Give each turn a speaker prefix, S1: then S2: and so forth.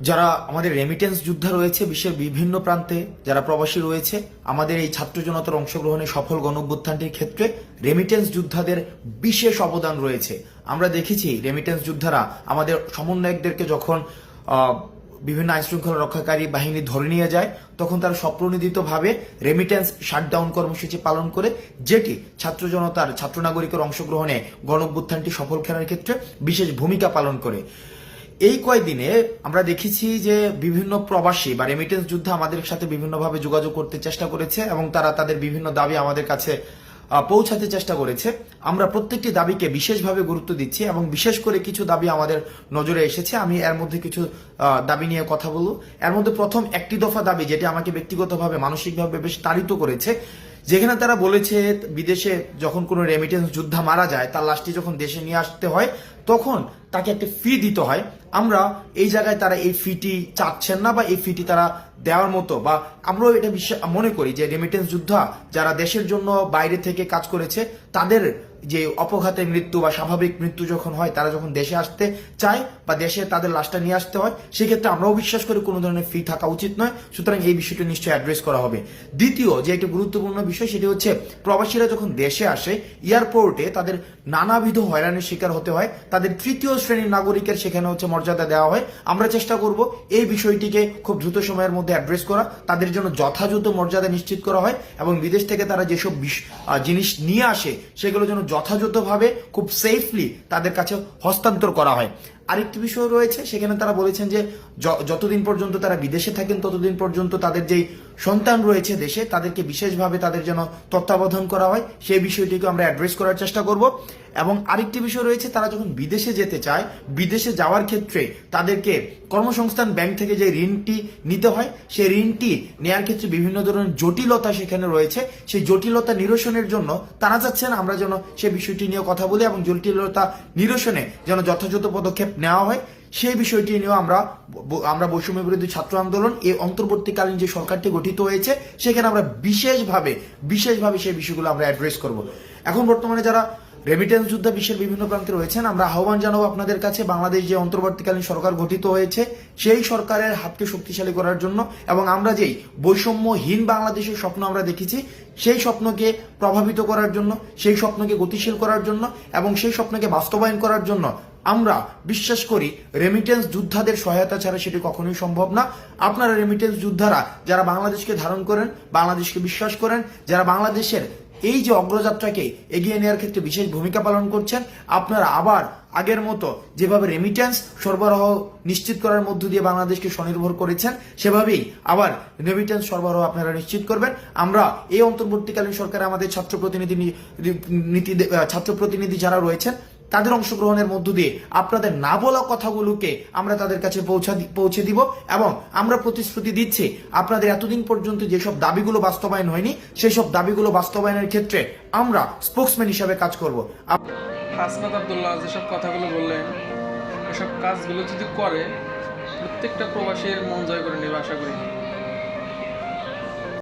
S1: যারা আমাদের রেমিটেন্স যোদ্ধা রয়েছে বিশ্বের বিভিন্ন প্রান্তে, যারা প্রবাসী রয়েছে, আমাদের এই ছাত্র জনতার অংশগ্রহণে সফল গণঅভ্যুত্থানটির ক্ষেত্রে রেমিটেন্স যোদ্ধাদের বিশেষ অবদান রয়েছে। আমরা দেখেছি রেমিটেন্স যোদ্ধারা আমাদের সমন্বয়কদেরকে যখন বিভিন্ন আইনশৃঙ্খলা রক্ষাকারী বাহিনী ধরে নিয়ে যায়, তখন তারা স্বপ্রণোদিতভাবে রেমিটেন্স শাটডাউন কর্মসূচি পালন করে, যেটি ছাত্র জনতার, ছাত্র নাগরিকের অংশগ্রহণে গণঅভ্যুত্থানটি সফল করার ক্ষেত্রে বিশেষ ভূমিকা পালন করে। এই কয়েকদিনে আমরা দেখেছি যে বিভিন্ন প্রবাসী বা রেমিটেন্স যোদ্ধা আমাদের সাথে বিভিন্নভাবে যোগাযোগ করতে চেষ্টা করেছে এবং তারা তাদের বিভিন্ন দাবি আমাদের কাছে পৌঁছাতে চেষ্টা করেছে। আমরা প্রত্যেকটি দাবিকে বিশেষভাবে গুরুত্ব দিচ্ছি এবং বিশেষ করে কিছু দাবি আমাদের নজরে এসেছে। আমি এর মধ্যে কিছু দাবি নিয়ে কথা বলবো। এর মধ্যে প্রথম একটি দফা দাবি, যেটি আমাকে ব্যক্তিগতভাবে মানসিকভাবে বেশ তাড়িত করেছে, যেখানে তারা বলেছে বিদেশে যখন কোনো রেমিটেন্স যোদ্ধা মারা যায়, তার লাশটি যখন দেশে নিয়ে আসতে হয় তখন তাকে একটা ফি দিতে হয়। আমরা এই জায়গায় তারা এই ফিটি চাচ্ছেন না বা এই ফিটি তারা দেওয়ার মতো, বা আমরাও এটা মনে করি যে রেমিটেন্স যোদ্ধা যারা দেশের জন্য বাইরে থেকে কাজ করেছে, তাদের যে অপঘাতে মৃত্যু বা স্বাভাবিক মৃত্যু যখন হয়, তারা যখন দেশে আসতে চায় বা দেশে তাদের লাশটা নিয়ে আসতে হয়, সেক্ষেত্রে আমরাও বিশ্বাস করি কোনো ধরনের ফি থাকা উচিত নয়। সুতরাং এই বিষয়টি নিশ্চয়ই অ্যাড্রেস করা হবে। দ্বিতীয় যে একটি গুরুত্বপূর্ণ বিষয়, সেটি হচ্ছে প্রবাসীরা যখন দেশে আসে, এয়ারপোর্টে তাদের নানাবিধ হয়রানির শিকার হতে হয়। তাদের তৃতীয় শ্রেণীর নাগরিকের সেখানে হচ্ছে মর্যাদা দেওয়া হয়। আমরা চেষ্টা করব এই বিষয়টিকে খুব দ্রুত সময়ের মধ্যে অ্যাড্রেস করা, তাদের জন্য যথাযথ মর্যাদা নিশ্চিত করা হয় এবং বিদেশ থেকে তারা যেসব জিনিস নিয়ে আসে সেগুলো যেন যথাযথভাবে খুব সেফলি তাদের কাছে হস্তান্তর করা হয়। আরেকটি বিষয় রয়েছে, সেখানে তারা বলেছেন যে যতদিন পর্যন্ত তারা বিদেশে থাকেন ততদিন পর্যন্ত তাদের যেই সন্তান রয়েছে দেশে, তাদেরকে বিশেষভাবে তাদের যেন তত্ত্বাবধান করা হয়, সেই বিষয়টিকে আমরা অ্যাড্রেস করার চেষ্টা করব। এবং আরেকটি বিষয় রয়েছে, তারা যখন বিদেশে যেতে চায়, বিদেশে যাওয়ার ক্ষেত্রে তাদেরকে কর্মসংস্থান ব্যাংক থেকে যে ঋণটি নিতে হয়, সেই ঋণটি নেওয়ার ক্ষেত্রে বিভিন্ন ধরনের জটিলতা সেখানে রয়েছে। সেই জটিলতা নিরসনের জন্য তারা চাচ্ছেন আমরা যেন সে বিষয়টি নিয়ে কথা বলি এবং জটিলতা নিরসনে যেন যথাযথ পদক্ষেপ নেওয়া হয়। সেই বিষয়টি নিয়েও আমরা বৈষম্য বিরোধী ছাত্র আন্দোলন এই অন্তর্বর্তীকালীন যে সরকারটি গঠিত হয়েছে, সেখানে আমরা বিশেষভাবে সেই বিষয়গুলো আমরা অ্যাড্রেস করব। এখন বর্তমানে যারা রেমিটেন্স যোদ্ধা বিশ্বের বিভিন্ন প্রান্তে রয়েছেন, আমরা আহ্বান জানাবো আপনাদের কাছে, বাংলাদেশ যে অন্তর্বর্তীকালীন সরকার গঠিত হয়েছে, সেই সরকারের হাতকে শক্তিশালী করার জন্য এবং আমরা যেই বৈষম্যহীন বাংলাদেশের স্বপ্ন আমরা দেখেছি, সেই স্বপ্নকে প্রভাবিত করার জন্য, সেই স্বপ্নকে গতিশীল করার জন্য এবং সেই স্বপ্নকে বাস্তবায়ন করার জন্য আমরা বিশ্বাস করি রেমিটেন্স যোদ্ধাদের সহায়তা ছাড়া সেটি কখনোই সম্ভব না। আপনারা রেমিটেন্স যোদ্ধারা যারা বাংলাদেশকে ধারণ করেন, বাংলাদেশকে বিশ্বাস করেন, যারা বাংলাদেশের এই যে অগ্রযাত্রাকে এগিয়ে নেওয়ার ক্ষেত্রে বিশেষ ভূমিকা পালন করছেন, আপনারা আবার আগের মতো যেভাবে রেমিটেন্স সরবরাহ নিশ্চিত করার মধ্য দিয়ে বাংলাদেশকে স্বনির্ভর করেছেন, সেভাবেই আবার রেমিটেন্স সরবরাহ আপনারা নিশ্চিত করবেন। আমরা এই অন্তর্বর্তীকালীন সরকারে আমাদের ছাত্র প্রতিনিধি যারা রয়েছেন, তাদের অংশগ্রহণের মধ্য দিয়ে আপনাদের না বলা কথাগুলোকে আমরা তাদের কাছে পৌঁছে দিব এবং আমরা প্রতিশ্রুতি দিচ্ছি আপনাদের এতদিন পর্যন্ত যেসব দাবিগুলো বাস্তবায়ন হয়নি, সেই সব দাবিগুলো বাস্তবায়নের ক্ষেত্রে আমরা স্পোকসম্যান হিসাবে কাজ করব।
S2: হাসনাত আব্দুল্লাহ যেসব কথাগুলো বললেন, এসব কাজগুলো যদি করে, প্রত্যেকটা প্রবাসীর মন জয় করে নেবে আশা করি।